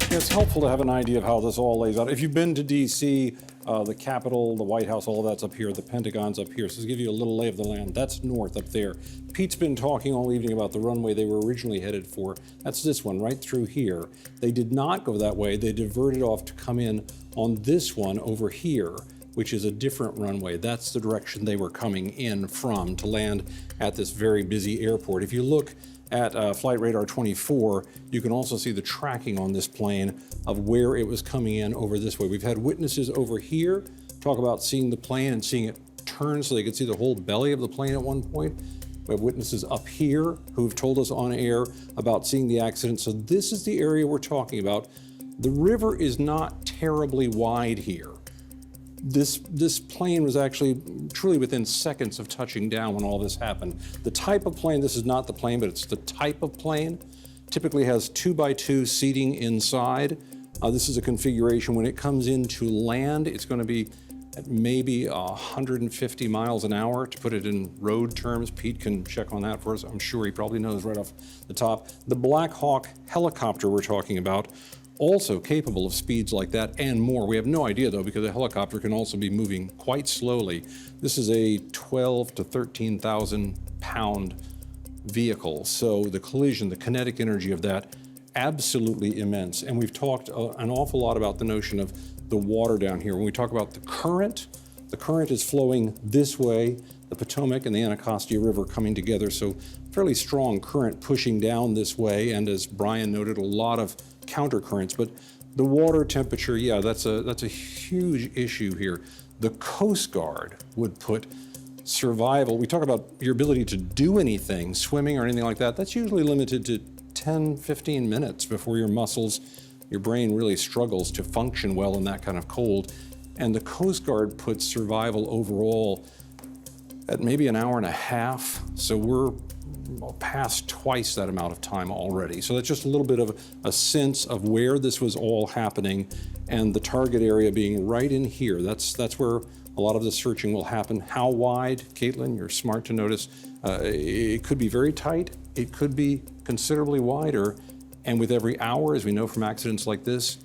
It's helpful to have an idea of how this all lays out. If you've been to D.C., the Capitol, the White House, all of that's up here, the Pentagon's up here. So to give you a little lay of the land, that's north up there. Pete's been talking all evening about the runway they were originally headed for. That's this one right through here. They did not go that way. They diverted off to come in on this one over here, which is a different runway. That's the direction they were coming in from to land at this very busy airport. If you look at Flight Radar 24, you can also see the tracking on this plane of where it was coming in over this way. We've had witnesses over here talk about seeing the plane and seeing it turn so they could see the whole belly of the plane at one point. We have witnesses up here who've told us on air about seeing the accident. So this is the area we're talking about. The river is not terribly wide here. This plane was actually truly within seconds of touching down when all this happened. The type of plane, this is not the plane, but it's the type of plane, typically has 2x2 seating inside. This is a configuration. When it comes into land, it's going to be at maybe 150 miles an hour, to put it in road terms. Pete can check on that for us. I'm sure he probably knows right off the top. The Black Hawk helicopter we're talking about, also capable of speeds like that and more. We have no idea though, because a helicopter can also be moving quite slowly. This is a 12 to 13,000 pound vehicle. So the collision, the kinetic energy of that, absolutely immense. And we've talked an awful lot about the notion of the water down here. When we talk about the current is flowing this way, the Potomac and the Anacostia River coming together. So fairly strong current pushing down this way. And as Brian noted, a lot of counter currents, but the water temperature, yeah, that's a huge issue here. The Coast Guard would put survival, we talk about your ability to do anything, swimming or anything like that, that's usually limited to 10, 15 minutes before your muscles, your brain really struggles to function well in that kind of cold. And the Coast Guard puts survival overall at maybe an hour and a half. So we're past twice that amount of time already. So that's just a little bit of a sense of where this was all happening, and the target area being right in here. That's where a lot of the searching will happen. How wide? Caitlin, you're smart to notice. It could be very tight. It could be considerably wider. And with every hour, as we know from accidents like this,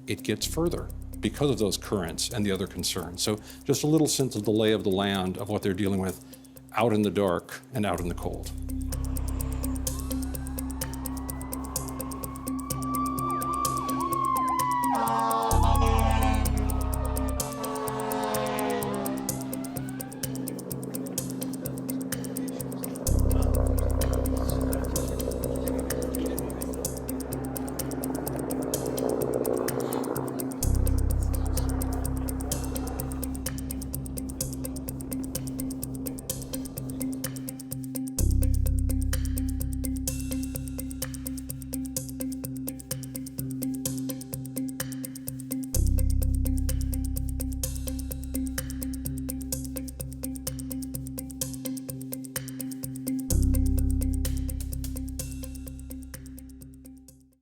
it gets further because of those currents and the other concerns. So just a little sense of the lay of the land of what they're dealing with out in the dark and out in the cold.